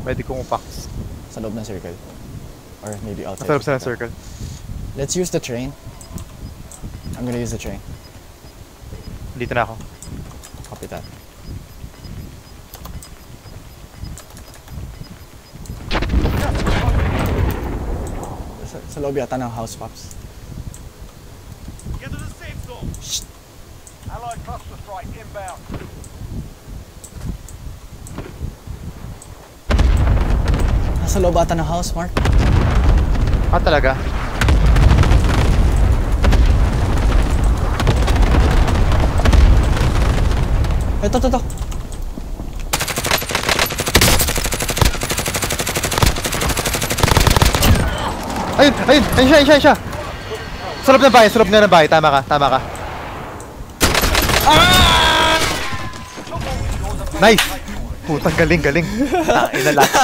Pwede kong upax. Sa loob ng circle. Or maybe outside. Nasa loob sa circle. Let's use the train. I'm gonna use the train. Dito na ako. Copy that. Sa loob yata ng house, Pops. Get to the safe zone. Shh. Allied cluster strike inbound. Nasa loob ata ng house, Mark. Ah, talaga? Ito. Ayun siya. Sa loob ng bahay, tama ka. Nice! Putang galing. Tangina lahat.